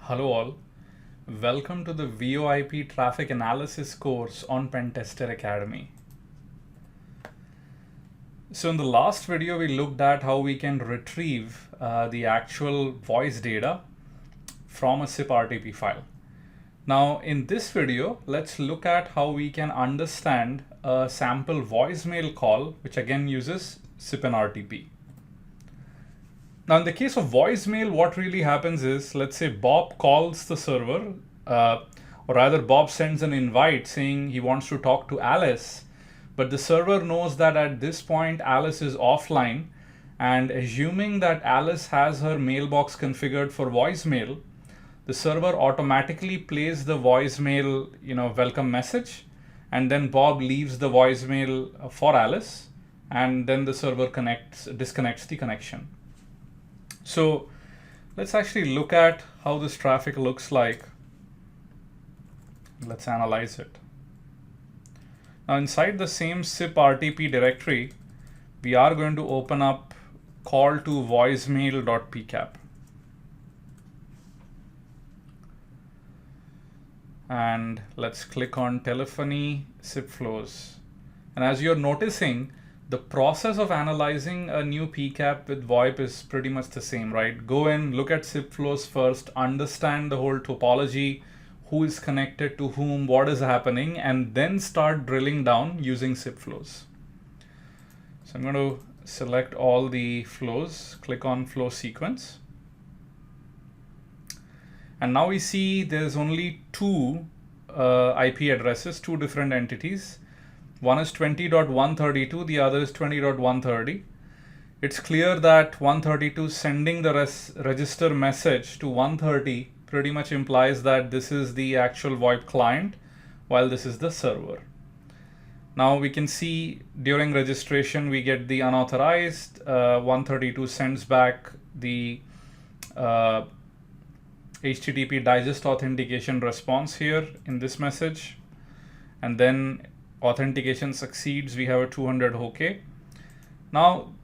Hello all, welcome to the VoIP Traffic Analysis course on Pentester Academy. So in the last video we looked at how we can retrieve the actual voice data from a siprtp file. Now in this video, let's look at how we can understand a sample voicemail call which again uses siprtp. Now, in the case of voicemail, what really happens is, let's say Bob calls the server, or rather Bob sends an invite saying he wants to talk to Alice, but the server knows that at this point Alice is offline, and assuming that Alice has her mailbox configured for voicemail, the server automatically plays the voicemail, welcome message, and then Bob leaves the voicemail for Alice, and then the server disconnects the connection. So let's actually look at how this traffic looks like. Let's analyze it. Now inside the same siprtp directory, we are going to open up call to voicemail.pcap. And let's click on telephony sip flows. And as you're noticing, the process of analyzing a new PCAP with VoIP is pretty much the same, right? Go in, look at SIP flows first, understand the whole topology, who is connected to whom, what is happening, and then start drilling down using SIP flows. So I'm going to select all the flows, click on flow sequence. And now we see there's only two IP addresses, two different entities. One is 20.132, the other is 20.130. It's clear that 132 sending the register message to 130 pretty much implies that this is the actual VoIP client, while this is the server. Now we can see during registration we get the unauthorized, 132 sends back the HTTP digest authentication response here in this message, and then authentication succeeds, we have a 200 OK. Now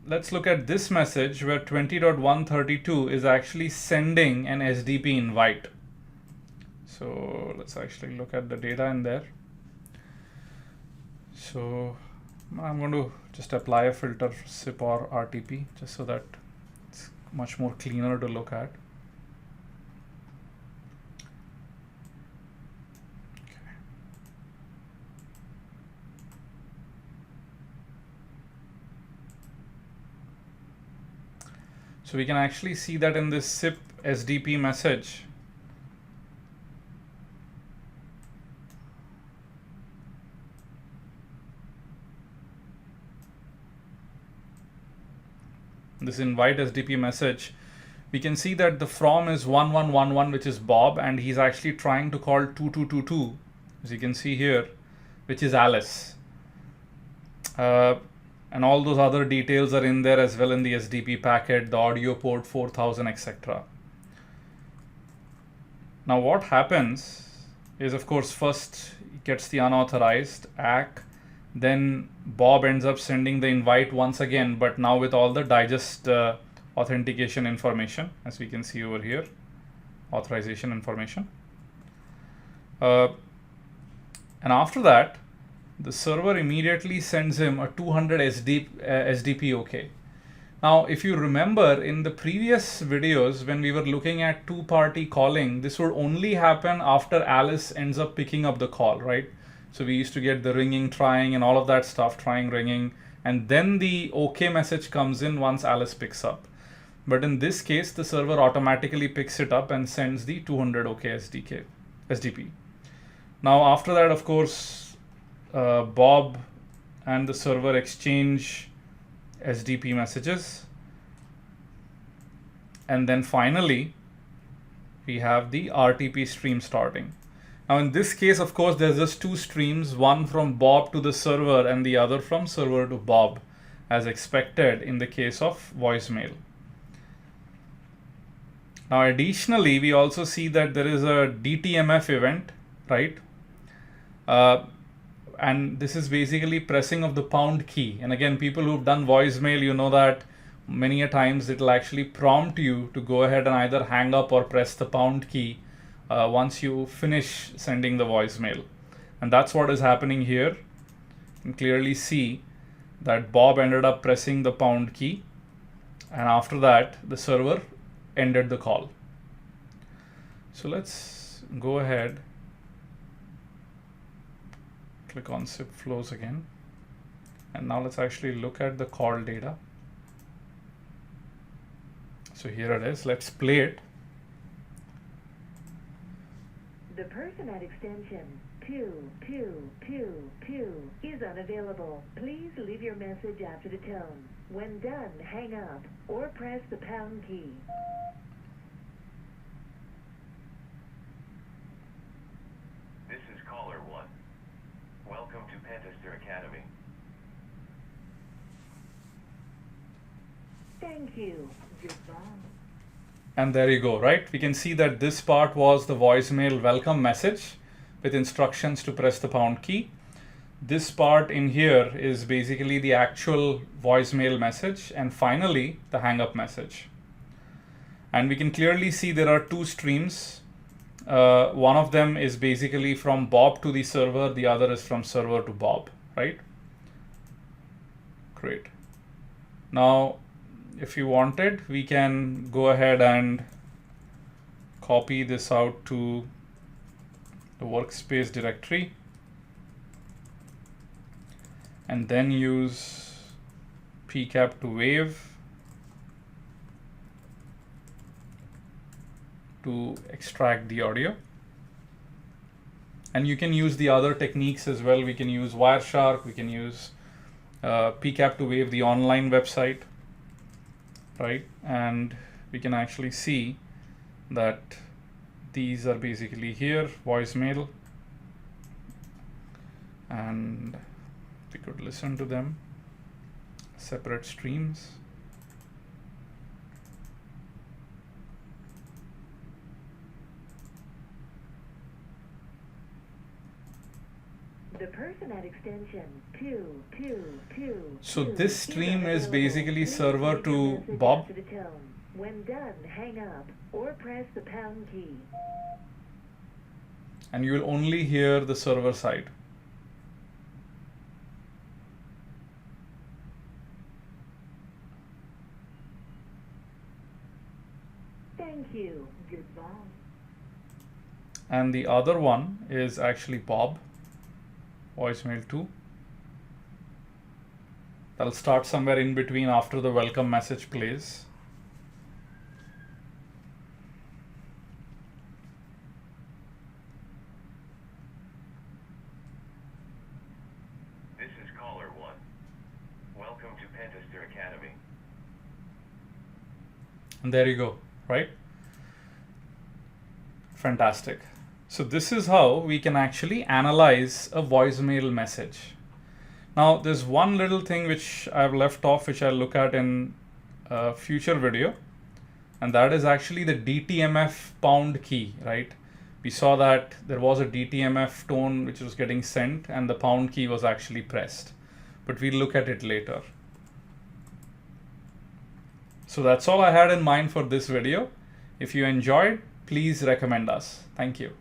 let's look at this message where 20.132 is actually sending an SDP invite. So let's actually look at the data in there. So I'm going to just apply a filter for SIP or RTP just so that it's much more cleaner to look at. So we can actually see that in this SIP SDP message, this invite SDP message, we can see that the from is 1111, which is Bob, and he's actually trying to call 2222, as you can see here, which is Alice. And all those other details are in there as well in the SDP packet, the audio port 4000, etc. Now what happens is, of course, first it gets the unauthorized ACK, then Bob ends up sending the invite once again, but now with all the digest authentication information, as we can see over here, authorization information. And after that, the server immediately sends him a 200 SDP OK. Now, if you remember in the previous videos, when we were looking at two-party calling, this would only happen after Alice ends up picking up the call, right? So we used to get the ringing, trying, and all of that stuff, trying, ringing, and then the OK message comes in once Alice picks up. But in this case, the server automatically picks it up and sends the 200 OK SDP. Now, after that, of course, Bob and the server exchange SDP messages, and then finally we have the RTP stream starting. Now in this case, of course, there's just two streams, one from Bob to the server and the other from server to Bob, as expected in the case of voicemail. Now additionally, we also see that there is a DTMF event, right? And this is basically pressing of the pound key. And again, people who've done voicemail, you know that many a times it'll actually prompt you to go ahead and either hang up or press the pound key once you finish sending the voicemail. And that's what is happening here. You can clearly see that Bob ended up pressing the pound key, and after that the server ended the call. So let's go ahead, click on SIP flows again, and now let's actually look at the call data. So here it is. Let's play it. The person at extension 2222 is unavailable. Please leave your message after the tone. When done, hang up or press the pound key. This is caller 1. Welcome to Pentester Academy. Thank you. Goodbye. And there you go, right? We can see that this part was the voicemail welcome message with instructions to press the pound key. This part in here is basically the actual voicemail message, and finally the hang up message. And we can clearly see there are two streams. One of them is basically from Bob to the server, the other is from server to Bob, right? Great. Now, if you wanted, we can go ahead and copy this out to the workspace directory and then use pcap to wave to extract the audio. And you can use the other techniques as well. We can use Wireshark, we can use pcap to wave, the online website, right? And we can actually see that these are basically here, voicemail, and we could listen to them, separate streams. The person at extension 222. So this stream is basically server to Bob. When done, hang up or press the pound key. And you will only hear the server side. Thank you. Goodbye. And the other one is actually Bob, voicemail 2. That'll start somewhere in between after the welcome message plays. This is caller 1. Welcome to Pentester Academy. And there you go, right? Fantastic. So this is how we can actually analyze a voicemail message. Now there's one little thing which I've left off, which I'll look at in a future video, and that is actually the DTMF pound key, right? We saw that there was a DTMF tone which was getting sent and the pound key was actually pressed, but we'll look at it later. So that's all I had in mind for this video. If you enjoyed, please recommend us. Thank you.